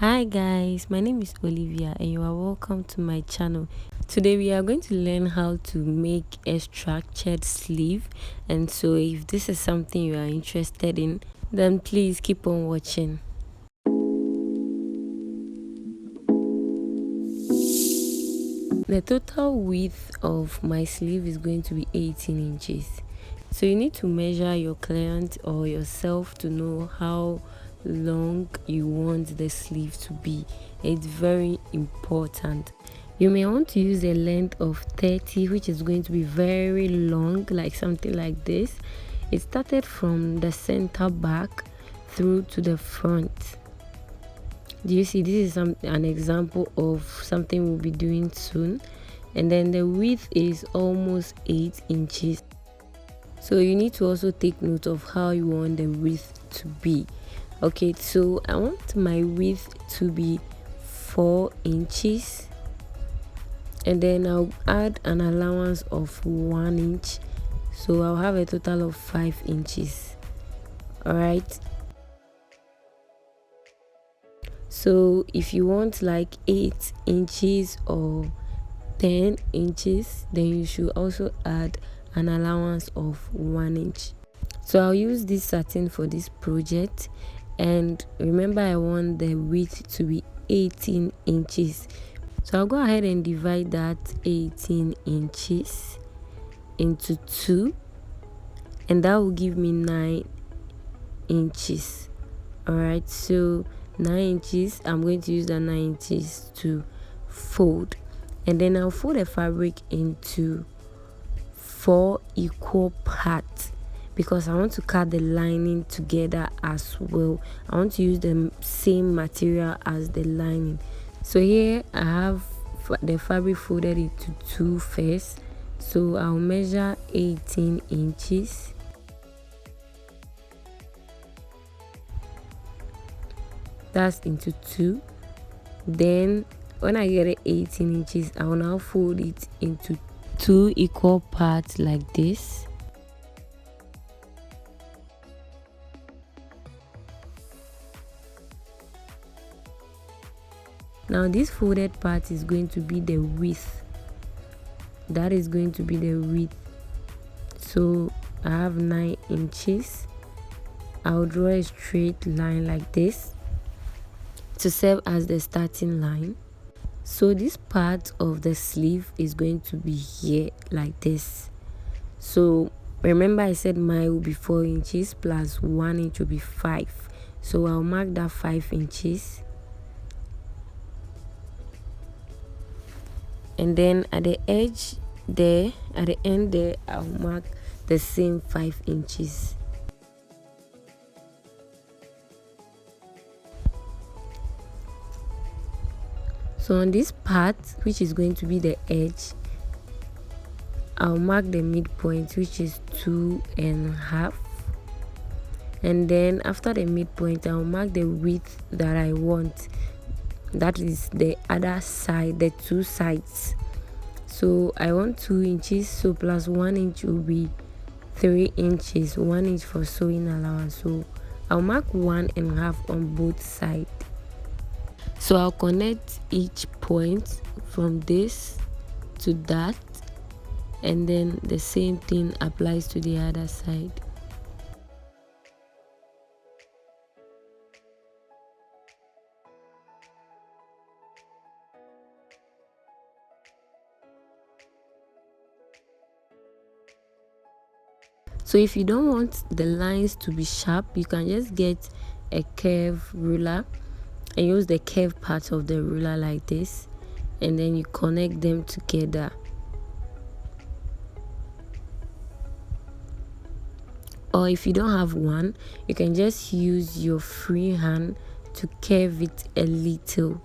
Hi guys, my name is Olivia and you are welcome to my channel. Today we are going to learn how to make a structured sleeve, and so if this is something you are interested in, then please keep on watching. The total width of my sleeve is going to be 18 inches. So you need to measure your client or yourself to know how long you want the sleeve to be. It's very important. You may want to use a length of 30, which is going to be very long, like something like this. It started from the center back through to the front. Do you see? This is an example of something we'll be doing soon. And then the width is almost 8 inches. So you need to also take note of how you want the width to be. Okay, so I want my width to be 4 inches, and then I'll add an allowance of 1 inch, so I'll have a total of 5 inches. All right, so if you want like 8 inches or 10 inches, then you should also add an allowance of 1 inch. So I'll use this satin for this project, and remember I want the width to be 18 inches. So I'll go ahead and divide that 18 inches into 2, and that will give me 9 inches. Alright, so 9 inches, I'm going to use the 9 inches to fold, and then I'll fold the fabric into 4 equal parts because I want to cut the lining together as well. I want to use the same material as the lining. So here I have the fabric folded into 2 first, so I'll measure 18 inches. That's into 2. Then when I get it 18 inches, I will now fold it into 2 equal parts like this. Now this folded part is going to be the width. That is going to be the width. So I have 9 inches. I'll draw a straight line like this to serve as the starting line. So this part of the sleeve is going to be here like this. So remember I said mine will be 4 inches plus 1 inch will be 5. So I'll mark that 5 inches. And then at the edge there, at the end there, I'll mark the same 5 inches. So on this part, which is going to be the edge, I'll mark the midpoint, which is 2.5, and then after the midpoint I'll mark the width that I want, that is the other side, the 2 sides. So I want 2 inches, so plus 1 inch will be 3 inches, 1 inch for sewing allowance. So I'll mark 1.5 on both sides. So I'll connect each point from this to that, and then the same thing applies to the other side. So if you don't want the lines to be sharp, you can just get a curve ruler and use the curved part of the ruler like this, and then you connect them together. Or if you don't have one, you can just use your free hand to curve it a little.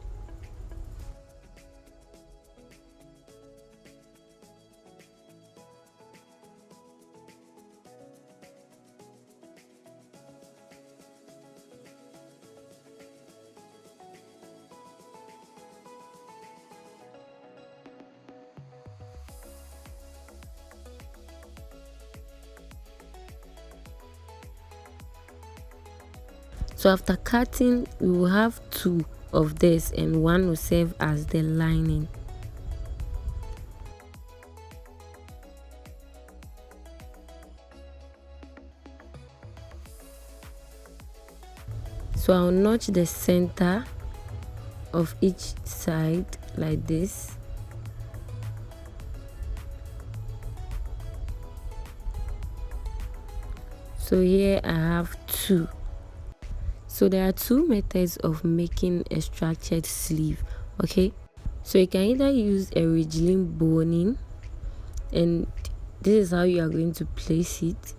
So after cutting, we will have to of this, and one will serve as the lining. So I'll notch the center of each side like this. So here I have 2. So there are 2 methods of making a structured sleeve, okay? So you can either use a ridgeline boning, and this is how you are going to place it,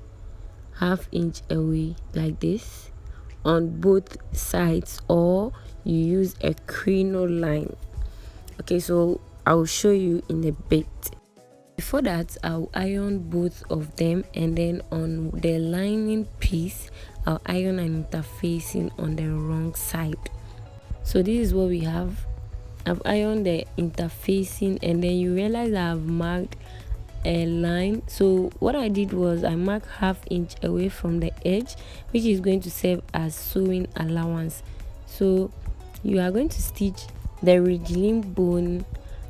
1/2 inch away like this on both sides, or you use a crinoline. Okay, so I'll show you in a bit. Before that, I'll iron both of them, and then on the lining piece I'll iron an interfacing on the wrong side. So this is what we have. I've ironed the interfacing, and then you realize that I've marked a line. So what I did was I marked 1/2 inch away from the edge, which is going to serve as sewing allowance. So you are going to stitch the ridgeline bone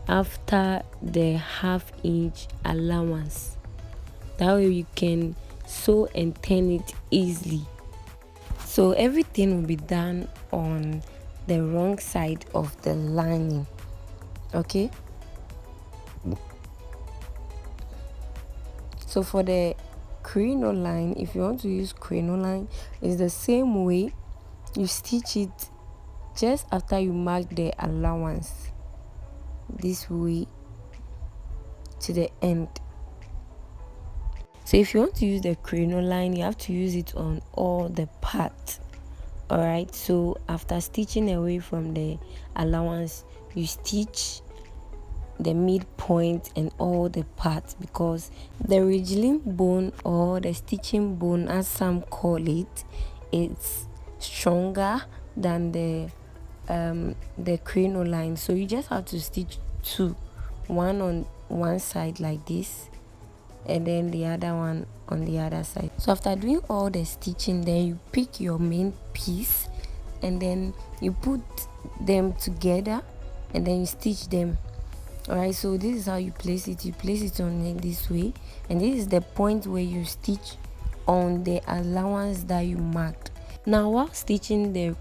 after the 1/2 inch allowance. That way you can sew and turn it easily. So everything will be done on the wrong side of the lining, okay? So for the crinoline, if you want to use crinoline, it's the same way. You stitch it just after you mark the allowance, this way to the end. So if you want to use the crinoline, you have to use it on all the parts. Alright, so after stitching away from the allowance, you stitch the midpoint and all the parts, because the ridgeline bone, or the stitching bone as some call it, it's stronger than the crinoline. So you just have to stitch 2, one on one side like this, and then the other one on the other side. So after doing all the stitching, then you pick your main piece, and then you put them together, and then you stitch them. Alright, so this is how you place it. You place it on it this way, and this is the point where you stitch on the allowance that you marked. Now while stitching the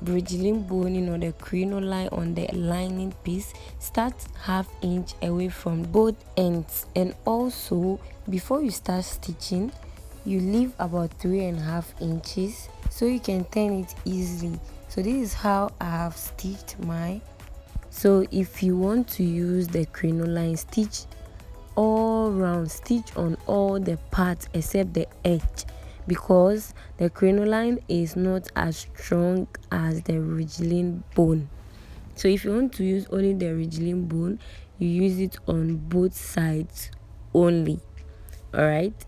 ridgeline boning or the crinoline on the lining piece, start 1/2 inch away from both ends, and also before you start stitching, you leave about 3.5 inches so you can turn it easily. So this is how I have stitched mine. So if you want to use the crinoline, stitch all round, stitch on all the parts except the edge, because the crinoline is not as strong as the ridgeline bone. So if you want to use only the ridgeline bone, you use it on both sides only. Alright,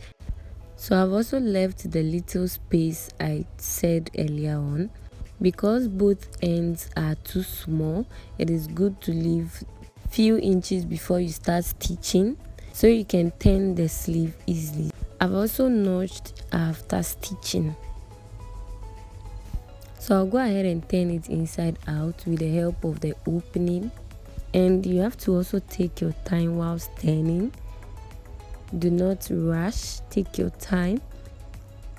so I've also left the little space I said earlier on. Because both ends are too small, it is good to leave few inches before you start stitching, so you can turn the sleeve easily. I've also notched after stitching, so I'll go ahead and turn it inside out with the help of the opening. And you have to also take your time whilst turning. Do not rush, take your time.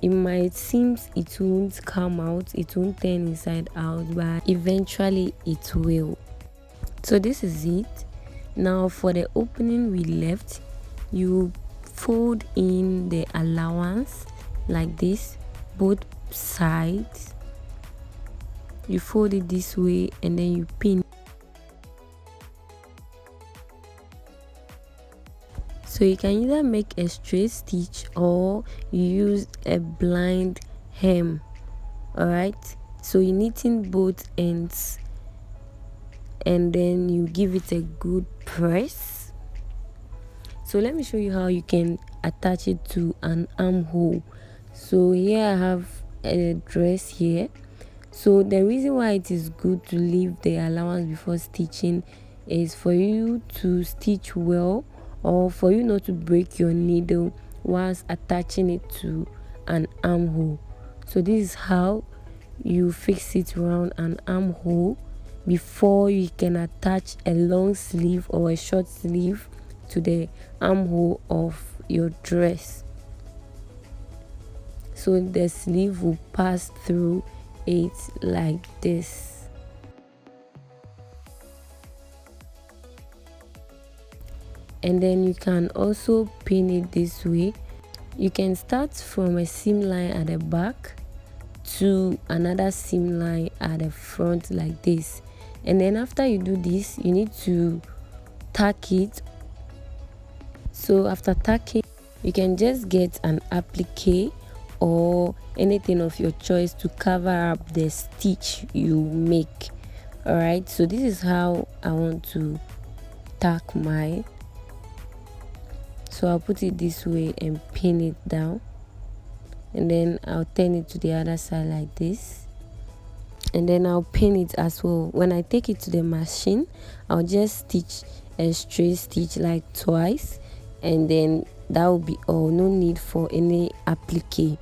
It might seem it won't come out, it won't turn inside out, but eventually it will. So this is it. Now for the opening we left, you fold in the allowance like this, both sides. You fold it this way, and then you pin. So you can either make a straight stitch or you use a blind hem. Alright, so you're knitting both ends, and then you give it a good press. So let me show you how you can attach it to an armhole. So here I have a dress here. So the reason why it is good to leave the allowance before stitching is for you to stitch well, or for you not to break your needle whilst attaching it to an armhole. So this is how you fix it around an armhole. before you can attach a long sleeve or a short sleeve to the armhole of your dress. So the sleeve will pass through it like this. And then you can also pin it this way. You can start from a seam line at the back to another seam line at the front like this. And then after you do this, you need to tack it. So after tacking, you can just get an applique or anything of your choice to cover up the stitch you make. Alright, so this is how I want to tack mine. So I'll put it this way and pin it down, and then I'll turn it to the other side like this, and then I'll pin it as well. When I take it to the machine, I'll just stitch a straight stitch like twice, and then that will be all. No need for any applique.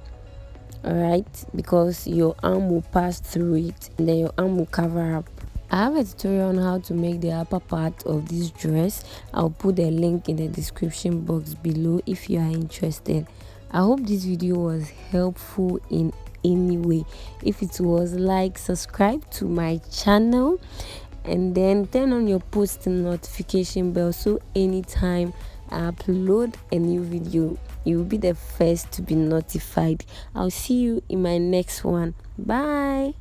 Alright, because your arm will pass through it and then your arm will cover up. I have a tutorial on how to make the upper part of this dress. I'll put the link in the description box below if you are interested. I hope this video was helpful in any way. If it was, like, subscribe to my channel, and then turn on your post notification bell so anytime I upload a new video, you will be the first to be notified. I'll see you in my next one. Bye.